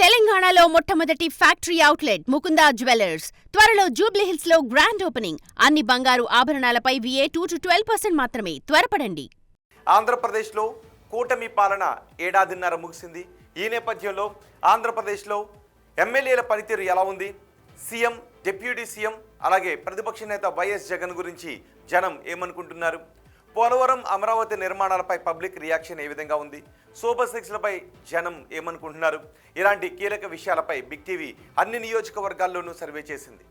తెలంగాణలో మొట్టమొదటి factory outlet Mukunda jewellers త్వరలో జూబ్లీహిల్స్ లో గ్రాండ్ ఓపెనింగ్. అన్ని బంగారు ఆభరణాలపై VA 2-12% మాత్రమే. త్వరపడండి. ఆంధ్రప్రదేశ్లో కూటమి పాలన ఏడాదిన్నర ముగిసింది. ఈ నేపథ్యంలో ఆంధ్రప్రదేశ్లో ఎమ్మెల్యేల పనితీరు ఎలా ఉంది, సీఎం, డిప్యూటీ సీఎం అలాగే ప్రతిపక్ష నేత వైఎస్ జగన్ గురించి జనం ఏమనుకుంటున్నారు, పోలవరం, అమరావతి నిర్మాణాలపై పబ్లిక్ రియాక్షన్ ఏ విధంగా ఉంది, సూపర్ సిక్స్లపై జనం ఏమనుకుంటున్నారు, ఇలాంటి కీలక విషయాలపై బిగ్ టీవీ అన్ని నియోజకవర్గాల్లోనూ సర్వే చేసింది.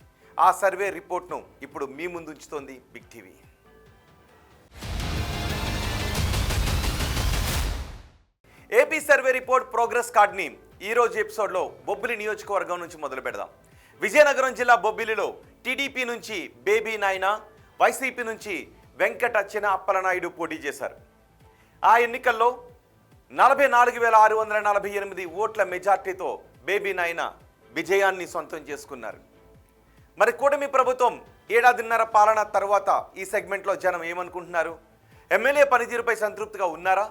ఆ సర్వే రిపోర్ట్ను ఇప్పుడు మీ ముందు ఉంచుతోంది Big TV. AP survey report progress కార్డ్ని ఈరోజు ఎపిసోడ్లో బొబ్బిలి నియోజకవర్గం నుంచి మొదలు పెడదాం. విజయనగరం జిల్లా బొబ్బిలిలో టీడీపీ నుంచి బేబీ నాయన, వైసీపీ నుంచి వెంకట చిన అప్పలనాయుడు పోటీ చేశారు. ఆ ఎన్నికల్లో 44,648 ఓట్ల మెజార్టీతో బేబీ నాయన విజయాన్ని సొంతం చేసుకున్నారు. మరి కూటమి ప్రభుత్వం ఏడాదిన్నర పాలన తర్వాత ఈ సెగ్మెంట్లో జనం ఏమనుకుంటున్నారు, ఎమ్మెల్యే పనితీరుపై సంతృప్తిగా ఉన్నారా,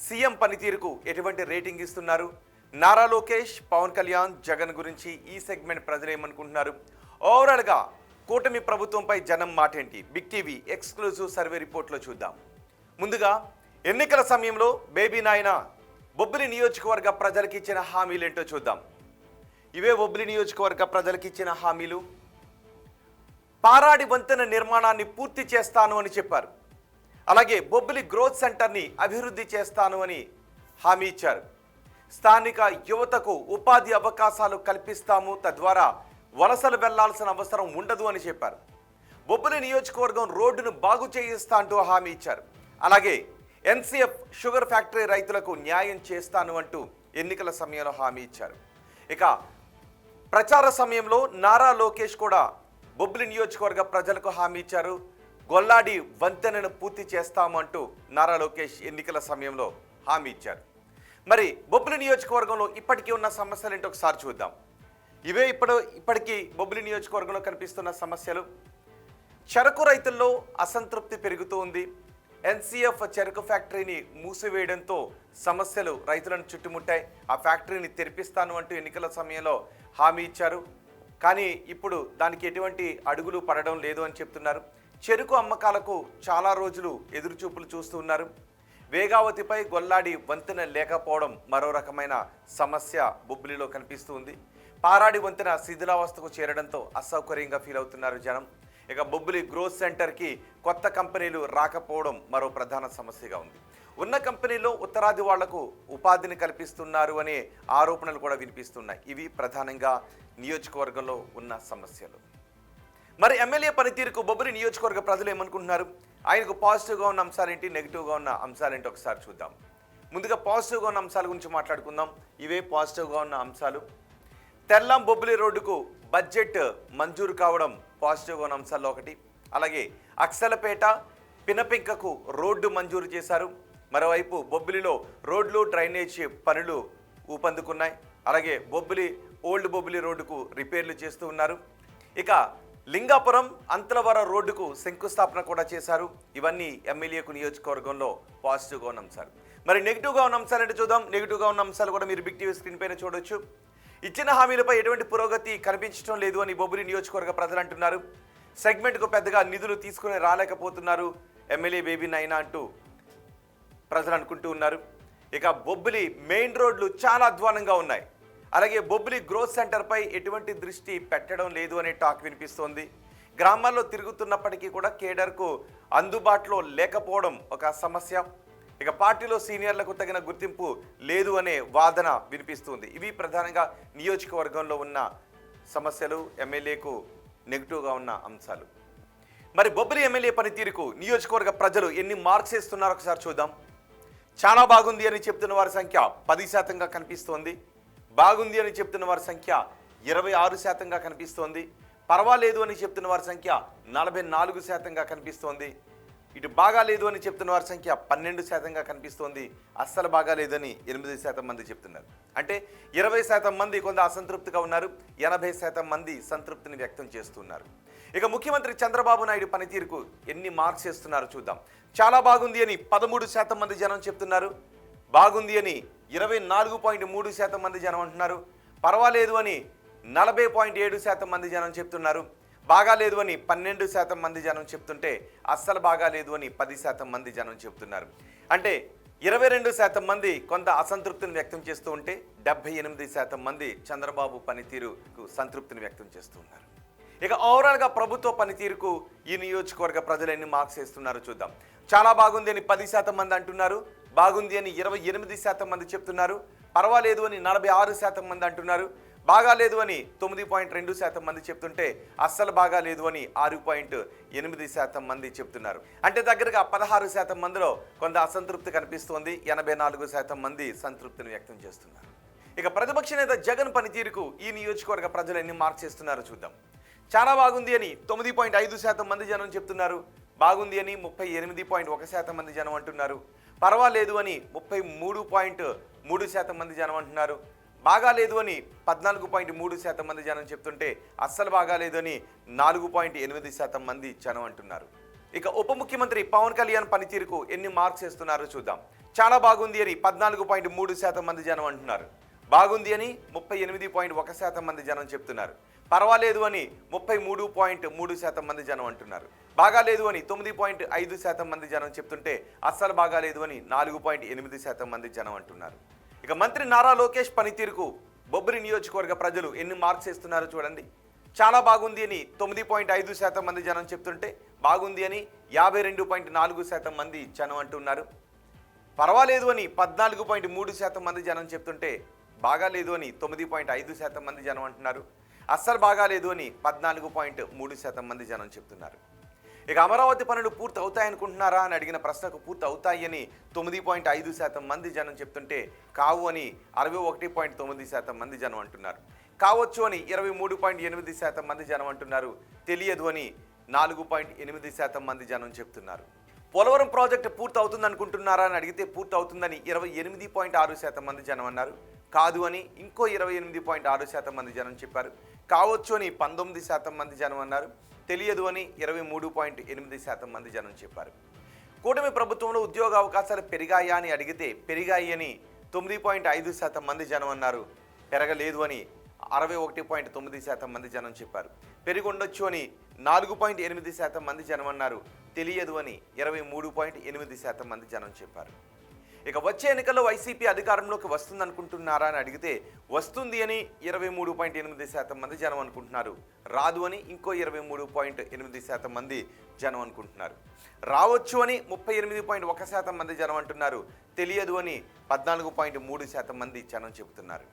సీఎం పనితీరుకు ఎటువంటి రేటింగ్ ఇస్తున్నారు, నారా లోకేష్, పవన్ కళ్యాణ్, జగన్ గురించి ఈ సెగ్మెంట్ ప్రజలు ఏమనుకుంటున్నారు, ఓవరాల్గా కూటమి ప్రభుత్వంపై జనం మాటేంటి, బిగ్ టీవీ ఎక్స్క్లూజివ్ సర్వే రిపోర్ట్లో చూద్దాం. ముందుగా ఎన్నికల సమయంలో బేబీ నాయన బొబ్బిలి నియోజకవర్గ ప్రజలకు ఇచ్చిన హామీలేంటో చూద్దాం. ఇవే బొబ్బిలి నియోజకవర్గ ప్రజలకు ఇచ్చిన హామీలు. పారాడి వంతెన నిర్మాణాన్ని పూర్తి చేస్తాను అని చెప్పారు. అలాగే బొబ్బిలి గ్రోత్ సెంటర్ని అభివృద్ధి చేస్తాను అని హామీ ఇచ్చారు. స్థానిక యువతకు ఉపాధి అవకాశాలు కల్పిస్తాము, తద్వారా వలసలు వెళ్లాల్సిన అవసరం ఉండదు అని చెప్పారు. బొబ్బిలి నియోజకవర్గం రోడ్డును బాగు చేయిస్తా అంటూ హామీ ఇచ్చారు. అలాగే ఎన్సీఎఫ్ షుగర్ ఫ్యాక్టరీ రైతులకు న్యాయం చేస్తాను అంటూ ఎన్నికల సమయంలో హామీ ఇచ్చారు. ఇక ప్రచార సమయంలో నారా లోకేష్ కూడా బొబ్బిలి నియోజకవర్గ ప్రజలకు హామీ ఇచ్చారు. గొల్లాడి వంతెనను పూర్తి చేస్తామంటూ నారా లోకేష్ ఎన్నికల సమయంలో హామీ ఇచ్చారు. మరి బొబ్బిలి నియోజకవర్గంలో ఇప్పటికీ ఉన్న సమస్యలు ఏంటో ఒకసారి చూద్దాం. ఇవే ఇప్పటికీ బొబ్బిలి నియోజకవర్గంలో కనిపిస్తున్న సమస్యలు. చెరకు రైతుల్లో అసంతృప్తి పెరుగుతూ ఉంది. ఎన్సీఎఫ్ చెరకు ఫ్యాక్టరీని మూసివేయడంతో సమస్యలు రైతులను చుట్టుముట్టాయి. ఆ ఫ్యాక్టరీని తెరిపిస్తాను అంటూ ఎన్నికల సమయంలో హామీ ఇచ్చారు. కానీ ఇప్పుడు దానికి ఎటువంటి అడుగులు పడడం లేదు అని చెప్తున్నారు. చెరుకు అమ్మకాలకు చాలా రోజులు ఎదురుచూపులు చూస్తూ ఉన్నారు. వేగావతిపై గొల్లాడి వంతెన లేకపోవడం మరో రకమైన సమస్య బొబ్బిలిలో కనిపిస్తుంది. పారాడి వంతెన శిథిలావస్థకు చేరడంతో అసౌకర్యంగా ఫీల్ అవుతున్నారు జనం. ఇక బొబ్బిలి గ్రోత్ సెంటర్కి కొత్త కంపెనీలు రాకపోవడం మరో ప్రధాన సమస్యగా ఉంది. ఉన్న కంపెనీలో ఉత్తరాది వాళ్లకు ఉపాధిని కల్పిస్తున్నారు అనే ఆరోపణలు కూడా వినిపిస్తున్నాయి. ఇవి ప్రధానంగా నియోజకవర్గంలో ఉన్న సమస్యలు. మరి ఎమ్మెల్యే పనితీరుకు బొబ్బిలి నియోజకవర్గ ప్రజలు ఏమనుకుంటున్నారు, ఆయనకు పాజిటివ్గా ఉన్న అంశాలేంటి, నెగిటివ్గా ఉన్న అంశాలేంటి ఒకసారి చూద్దాం. ముందుగా పాజిటివ్గా ఉన్న అంశాల గురించి మాట్లాడుకుందాం. ఇవే పాజిటివ్గా ఉన్న అంశాలు. తెల్లం బొబ్బిలి రోడ్డుకు బడ్జెట్ మంజూరు కావడం పాజిటివ్గా ఉన్న అంశాల్లో ఒకటి. అలాగే అక్సలపేట, పినపింకకు రోడ్డు మంజూరు చేశారు. మరోవైపు బొబ్బిలిలో రోడ్లు, డ్రైనేజ్ పనులు ఊపందుకున్నాయి. అలాగే ఓల్డ్ బొబ్బిలి రోడ్డుకు రిపేర్లు చేస్తూ ఉన్నారు. ఇక లింగాపురం, అంతలవర రోడ్డుకు శంకుస్థాపన కూడా చేశారు. ఇవన్నీ ఎమ్మెల్యేకు నియోజకవర్గంలో పాజిటివ్గా ఉన్న అంశాలు. మరి నెగిటివ్గా ఉన్న అంశాలు అంటే చూద్దాం. నెగిటివ్గా ఉన్న అంశాలు కూడా మీరు బిగ్ టీవీ స్క్రీన్ పైన చూడొచ్చు. ఇచ్చిన హామీలపై ఎటువంటి పురోగతి కనిపించడం లేదు అని బొబ్బిలి నియోజకవర్గ ప్రజలు అంటున్నారు. సెగ్మెంట్కు పెద్దగా నిధులు తీసుకుని రాలేకపోతున్నారు ఎమ్మెల్యే బేబీ నాయన అంటూ ప్రజలు అనుకుంటూ ఉన్నారు. ఇక బొబ్బిలి మెయిన్ రోడ్లు చాలా అధ్వానంగా ఉన్నాయి. అలాగే బొబ్బిలి గ్రోత్ సెంటర్పై ఎటువంటి దృష్టి పెట్టడం లేదు అనే టాక్ వినిపిస్తోంది. గ్రామాల్లో తిరుగుతున్నప్పటికీ కూడా కేడర్కు అందుబాటులో లేకపోవడం ఒక సమస్య. ఇక పార్టీలో సీనియర్లకు తగిన గుర్తింపు లేదు అనే వాదన వినిపిస్తుంది. ఇవి ప్రధానంగా నియోజకవర్గంలో ఉన్న సమస్యలు, ఎమ్మెల్యేకు నెగిటివ్గా ఉన్న అంశాలు. మరి బొబ్బిలి ఎమ్మెల్యే పనితీరుకు నియోజకవర్గ ప్రజలు ఎన్ని మార్క్స్ ఇస్తున్నారో ఒకసారి చూద్దాం. చాలా బాగుంది అని చెప్తున్న వారి సంఖ్య 10%గా కనిపిస్తోంది. బాగుంది అని చెప్తున్న వారి సంఖ్య 26%గా కనిపిస్తోంది. పర్వాలేదు అని చెప్తున్న వారి సంఖ్య 44%గా కనిపిస్తోంది. ఇటు బాగాలేదు అని చెప్తున్న వారి సంఖ్య 12%గా కనిపిస్తోంది. అస్సలు బాగాలేదని 8% మంది చెప్తున్నారు. అంటే 20% మంది కొంత అసంతృప్తిగా ఉన్నారు, 80% మంది సంతృప్తిని వ్యక్తం చేస్తున్నారు. ఇక ముఖ్యమంత్రి చంద్రబాబు నాయుడు పనితీరుకు ఎన్ని మార్క్స్ ఇస్తున్నారో చూద్దాం. చాలా బాగుంది అని 13% మంది జనం చెప్తున్నారు. బాగుంది అని 24.3% మంది జనం అంటున్నారు. పర్వాలేదు అని 40.7% మంది జనం చెప్తున్నారు. బాగాలేదు అని 12% మంది జనం చెప్తుంటే అస్సలు బాగాలేదు అని 10% మంది జనం చెప్తున్నారు. అంటే 22% మంది కొంత అసంతృప్తిని వ్యక్తం చేస్తూ ఉంటే 78% మంది చంద్రబాబు పనితీరుకు సంతృప్తిని వ్యక్తం చేస్తూ ఉన్నారు. ఇక ఓవరాల్గా ప్రభుత్వ పనితీరుకు ఈ నియోజకవర్గ ప్రజలు ఎన్ని మార్క్స్ వేస్తున్నారో చూద్దాం. చాలా బాగుంది అని 10% మంది అంటున్నారు, బాగుంది అని 28% మంది చెప్తున్నారు, పర్వాలేదు అని 46% మంది అంటున్నారు, బాగాలేదు అని 9.2% మంది చెప్తుంటే అస్సలు బాగాలేదు అని 6.8% మంది చెప్తున్నారు. అంటే దగ్గరగా 16% మందిలో కొంత అసంతృప్తి కనిపిస్తోంది. 84% మంది సంతృప్తిని వ్యక్తం చేస్తున్నారు. ఇక ప్రతిపక్ష నేత జగన్ పనితీరుకు ఈ నియోజకవర్గ ప్రజలు ఎన్ని మార్క్స్ ఇస్తున్నారో చూద్దాం. చాలా బాగుంది అని 9.5% మంది జనం చెప్తున్నారు, బాగుంది అని 38.1% మంది జనం అంటున్నారు, పర్వాలేదు అని 33.3% మంది జనం అంటున్నారు, బాగాలేదు అని 14.3% మంది జనం చెప్తుంటే అస్సలు బాగాలేదు అని 4.8% మంది జనం అంటున్నారు. ఇక ఉప ముఖ్యమంత్రి పవన్ కళ్యాణ్ పనితీరుకు ఎన్ని మార్క్స్ ఇస్తున్నారో చూద్దాం. చాలా బాగుంది అని 14.3% మంది జనం అంటున్నారు, బాగుంది అని 38.1% మంది జనం చెప్తున్నారు, పర్వాలేదు అని 33.3% మంది జనం అంటున్నారు, బాగాలేదు అని 9.5% మంది జనం చెప్తుంటే అస్సలు బాగాలేదు అని 4.8% మంది జనం అంటున్నారు. ఇక మంత్రి నారా లోకేష్ పనితీరుకు బొబ్బిలి నియోజకవర్గ ప్రజలు ఎన్ని మార్క్స్ ఇస్తున్నారో చూడండి. చాలా బాగుంది అని 9.5% మంది జనం చెప్తుంటే బాగుంది అని 52.4% మంది జనం అంటున్నారు, పర్వాలేదు అని 14.3% మంది జనం చెప్తుంటే బాగాలేదు అని 9.5% మంది జనం అంటున్నారు, అస్సలు బాగాలేదు అని 14.3% మంది జనం చెప్తున్నారు. ఇక అమరావతి పనులు పూర్తి అవుతాయనుకుంటున్నారా అని అడిగిన ప్రశ్నకు పూర్తి అవుతాయి అని 9.5% మంది జనం చెప్తుంటే కావు అని 61.9% మంది జనం అంటున్నారు, కావచ్చు అని 23.8% మంది జనం అంటున్నారు, తెలియదు అని 4.8% మంది జనం చెప్తున్నారు. పోలవరం ప్రాజెక్టు పూర్తి అవుతుంది అనుకుంటున్నారా అని అడిగితే పూర్తి అవుతుందని 28.6% మంది జనం అన్నారు, కాదు అని ఇంకో 28.6% మంది జనం చెప్పారు, కావచ్చు అని 19% మంది జనం అన్నారు, తెలియదు అని 23.8% మంది జనం చెప్పారు. కూటమి ప్రభుత్వంలో ఉద్యోగ అవకాశాలు పెరిగాయా అని అడిగితే పెరిగాయి అని 9.5% మంది జనం అన్నారు, పెరగలేదు అని 61.9% మంది జనం చెప్పారు, పెరిగి ఉండొచ్చు అని 4.8% మంది జనం అన్నారు, తెలియదు అని 23.8% మంది జనం చెప్పారు. ఇక వచ్చే ఎన్నికల్లో వైసీపీ అధికారంలోకి వస్తుందనుకుంటున్నారా అని అడిగితే వస్తుంది అని 23.8% మంది జనం అనుకుంటున్నారు, రాదు అని ఇంకో 23.8% మంది జనం అనుకుంటున్నారు, రావచ్చు అని 38.1% మంది జనం అంటున్నారు, తెలియదు అని 14.3% మంది జనం చెబుతున్నారు.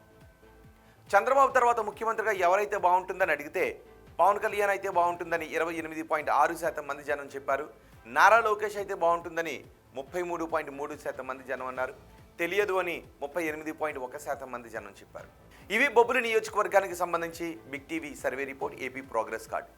చంద్రబాబు తర్వాత ముఖ్యమంత్రిగా ఎవరైతే బాగుంటుందని అడిగితే పవన్ కళ్యాణ్ అయితే బాగుంటుందని 28.6% మంది జనం చెప్పారు, నారా లోకేష్ అయితే బాగుంటుందని 33.3% మంది జనం అన్నారు, తెలియదు అని 38.1% మంది జనం చెప్పారు. ఇవి బొబ్బిలి నియోజకవర్గానికి సంబంధించి big TV survey report AP progress card.